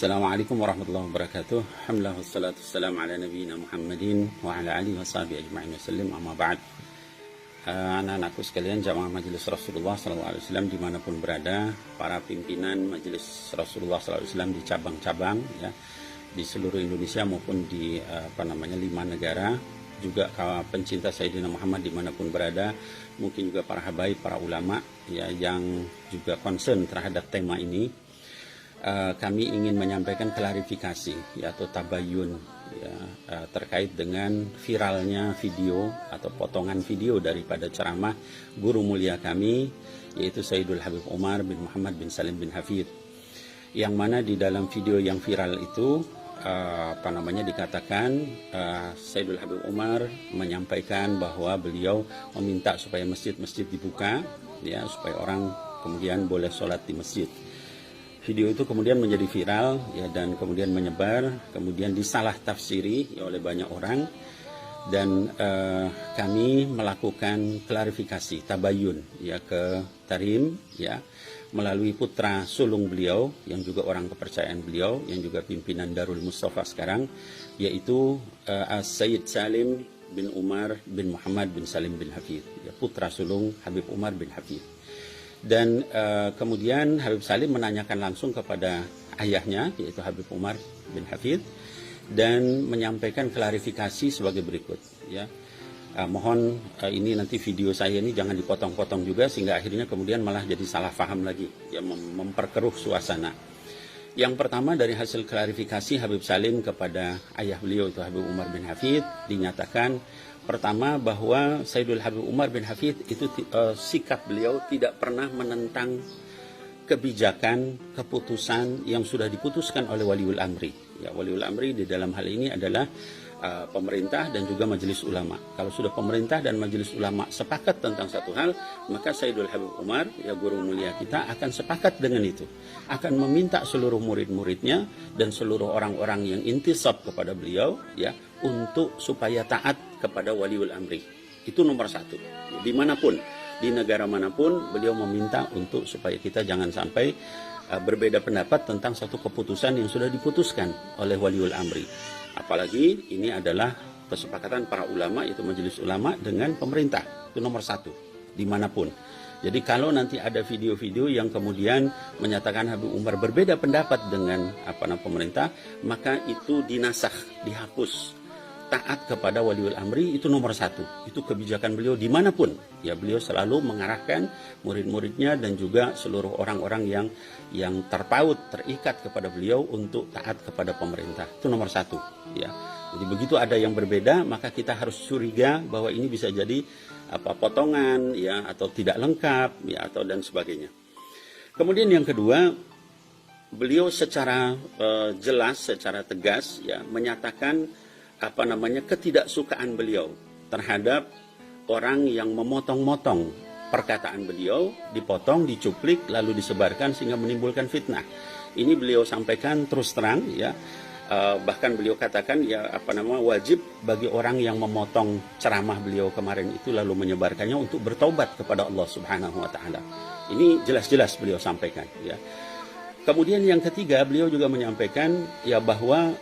Assalamualaikum warahmatullahi wabarakatuh. Alhamdulillah wassalatu wassalamu ala nabiyyina Muhammadin wa ala alihi wa sahbihi ajma'in wasallim, amma ba'd. Anak-anakku sekalian, jamaah majelis Rasulullah SAW dimanapun berada, para pimpinan majelis Rasulullah SAW di cabang-cabang ya, di seluruh Indonesia maupun di 5 negara, juga pencinta Sayyidina Muhammad dimanapun berada, mungkin juga para habaib, para ulama ya, yang juga concern terhadap tema ini. Kami ingin menyampaikan klarifikasi ya, atau tabayun ya, terkait dengan viralnya video atau potongan video daripada ceramah guru mulia kami, yaitu Sayyidul Habib Umar bin Muhammad bin Salim bin Hafid, yang mana di dalam video yang viral itu dikatakan Sayyidul Habib Umar menyampaikan bahwa beliau meminta supaya masjid-masjid dibuka ya, supaya orang kemudian boleh sholat di masjid. Video itu kemudian menjadi viral ya, dan kemudian menyebar, kemudian disalah tafsiri ya, oleh banyak orang, dan kami melakukan klarifikasi tabayun ya ke Tarim ya, melalui putra sulung beliau yang juga orang kepercayaan beliau, yang juga pimpinan Darul Mustafa sekarang, yaitu Sayyid Salim bin Umar bin Muhammad bin Salim bin Hafid ya, putra sulung Habib Umar bin Hafid. Dan kemudian Habib Salim menanyakan langsung kepada ayahnya, yaitu Habib Umar bin Hafid, dan menyampaikan klarifikasi sebagai berikut ya. Mohon ini nanti video saya ini jangan dipotong-potong juga, sehingga akhirnya kemudian malah jadi salah paham lagi ya, memperkeruh suasana. Yang pertama, dari hasil klarifikasi Habib Salim kepada ayah beliau, itu Habib Umar bin Hafid, dinyatakan pertama bahwa Sayyidul Habib Umar bin Hafid itu sikap beliau tidak pernah menentang kebijakan, keputusan yang sudah diputuskan oleh Waliul Amri. Ya, Waliul Amri di dalam hal ini adalah pemerintah dan juga majelis ulama. Kalau sudah pemerintah dan majelis ulama sepakat tentang satu hal, maka Sayyidul Habib Umar, ya guru mulia kita, akan sepakat dengan itu. Akan meminta seluruh murid-muridnya dan seluruh orang-orang yang intisab kepada beliau ya, untuk supaya taat kepada Waliul Amri. Itu nomor satu. Dimanapun, di negara manapun, beliau meminta untuk supaya kita jangan sampai berbeda pendapat tentang satu keputusan yang sudah diputuskan oleh Waliul Amri. Apalagi ini adalah kesepakatan para ulama, yaitu majelis ulama dengan pemerintah. Itu nomor satu, dimanapun. Jadi kalau nanti ada video-video yang kemudian menyatakan Habib Umar berbeda pendapat dengan pemerintah, maka itu dinasakh, dihapus. Taat kepada Waliul Amri itu nomor satu. Itu kebijakan beliau dimanapun. Ya, beliau selalu mengarahkan murid-muridnya dan juga seluruh orang-orang yang terpaut, terikat kepada beliau untuk taat kepada pemerintah. Itu nomor satu. Ya. Jadi begitu ada yang berbeda, maka kita harus curiga bahwa ini bisa jadi potongan ya, atau tidak lengkap ya, atau dan sebagainya. Kemudian yang kedua, beliau secara jelas, secara tegas ya, menyatakan ketidaksukaan beliau terhadap orang yang memotong-motong perkataan beliau, dipotong, dicuplik, lalu disebarkan sehingga menimbulkan fitnah. Ini beliau sampaikan terus terang ya. Bahkan beliau katakan ya wajib bagi orang yang memotong ceramah beliau kemarin itu lalu menyebarkannya untuk bertaubat kepada Allah Subhanahu wa taala. Ini jelas-jelas beliau sampaikan ya. Kemudian yang ketiga, beliau juga menyampaikan ya bahwa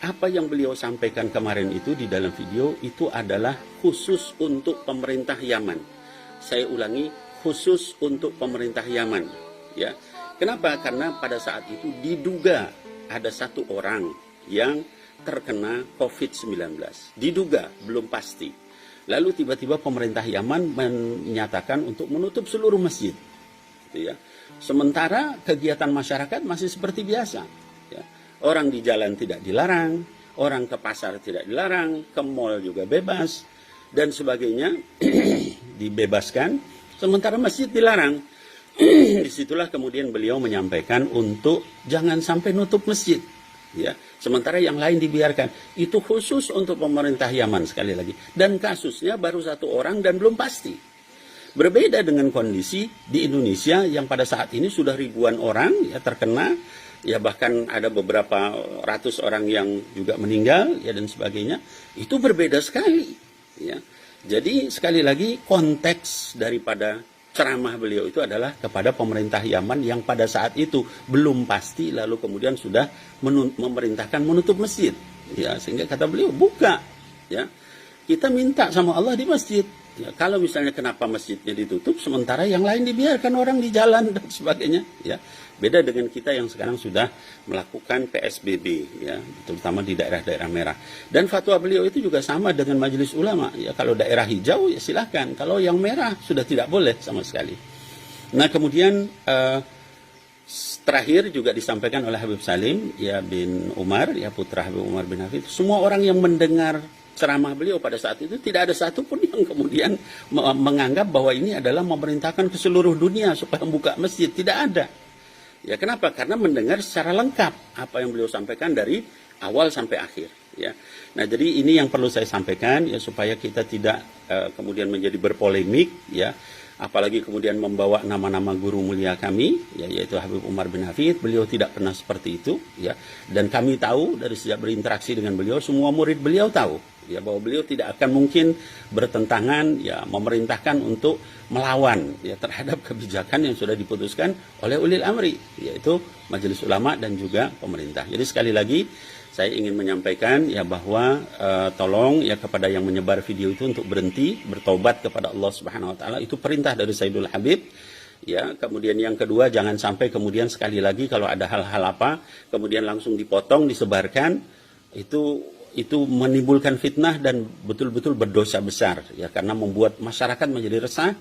apa yang beliau sampaikan kemarin itu di dalam video itu adalah khusus untuk pemerintah Yaman. Saya ulangi, khusus untuk pemerintah Yaman. Ya, kenapa? Karena pada saat itu diduga ada satu orang yang terkena COVID-19. Diduga, belum pasti. Lalu tiba-tiba pemerintah Yaman menyatakan untuk menutup seluruh masjid. Ya. Sementara kegiatan masyarakat masih seperti biasa. Ya. Orang di jalan tidak dilarang, orang ke pasar tidak dilarang, ke mall juga bebas, dan sebagainya dibebaskan, sementara masjid dilarang. Disitulah kemudian beliau menyampaikan untuk jangan sampai nutup masjid. Ya, sementara yang lain dibiarkan. Itu khusus untuk pemerintah Yaman sekali lagi. Dan kasusnya baru satu orang dan belum pasti. Berbeda dengan kondisi di Indonesia yang pada saat ini sudah ribuan orang ya terkena. Ya bahkan ada beberapa ratus orang yang juga meninggal ya dan sebagainya. Itu berbeda sekali ya. Jadi sekali lagi konteks daripada ceramah beliau itu adalah kepada pemerintah Yaman yang pada saat itu belum pasti, lalu kemudian sudah memerintahkan menutup masjid. Ya, sehingga kata beliau, buka. Ya, kita minta sama Allah di masjid. Ya, kalau misalnya kenapa masjidnya ditutup, sementara yang lain dibiarkan orang di jalan dan sebagainya. Ya, beda dengan kita yang sekarang sudah melakukan PSBB, ya, terutama di daerah-daerah merah. Dan fatwa beliau itu juga sama dengan Majelis Ulama. Ya, kalau daerah hijau ya silahkan. Kalau yang merah sudah tidak boleh sama sekali. Nah, kemudian terakhir juga disampaikan oleh Habib Salim ya bin Umar, ya putra Habib Umar bin Hafid. Semua orang yang mendengar ceramah beliau pada saat itu tidak ada satupun yang kemudian menganggap bahwa ini adalah memerintahkan ke seluruh dunia supaya membuka masjid. Tidak ada. Ya, kenapa? Karena mendengar secara lengkap apa yang beliau sampaikan dari awal sampai akhir. Ya. Nah, jadi ini yang perlu saya sampaikan ya, supaya kita tidak kemudian menjadi berpolemik, ya. Apalagi kemudian membawa nama-nama guru mulia kami, ya, yaitu Habib Umar bin Hafid. Beliau tidak pernah seperti itu, ya. Dan kami tahu dari sejak berinteraksi dengan beliau, semua murid beliau tahu, ya, bahwa beliau tidak akan mungkin bertentangan, ya, memerintahkan untuk melawan, ya, terhadap kebijakan yang sudah diputuskan oleh ulil amri, yaitu Majelis Ulama dan juga pemerintah. Jadi sekali lagi saya ingin menyampaikan ya bahwa tolong ya kepada yang menyebar video itu untuk berhenti, bertobat kepada Allah Subhanahu wa taala. Itu perintah dari Sayyidul Habib. Ya, kemudian yang kedua, jangan sampai kemudian sekali lagi kalau ada hal-hal apa kemudian langsung dipotong, disebarkan, itu menimbulkan fitnah dan betul-betul berdosa besar, ya, karena membuat masyarakat menjadi resah.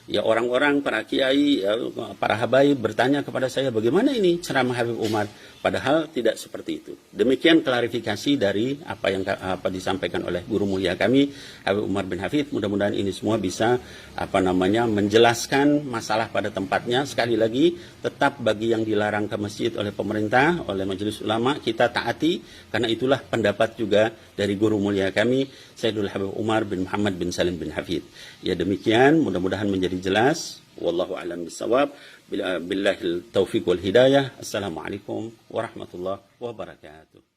Ya, orang-orang, para kiai, ya, para habaib bertanya kepada saya, bagaimana ini ceramah Habib Umar? Padahal tidak seperti itu. Demikian klarifikasi dari apa yang disampaikan oleh guru mulia kami, Habib Umar bin Hafid. Mudah-mudahan ini semua bisa menjelaskan masalah pada tempatnya. Sekali lagi, tetap bagi yang dilarang ke masjid oleh pemerintah, oleh Majelis Ulama, kita taati, karena itulah pendapat juga dari guru mulia kami, Sayyidul Habib Umar bin Muhammad bin Salim bin Hafid. Ya, demikian, mudah-mudahan menjadi jelas. Wallahu a'lam bishawab. Billahil taufiq wal hidayah. Assalamualaikum warahmatullahi wabarakatuh.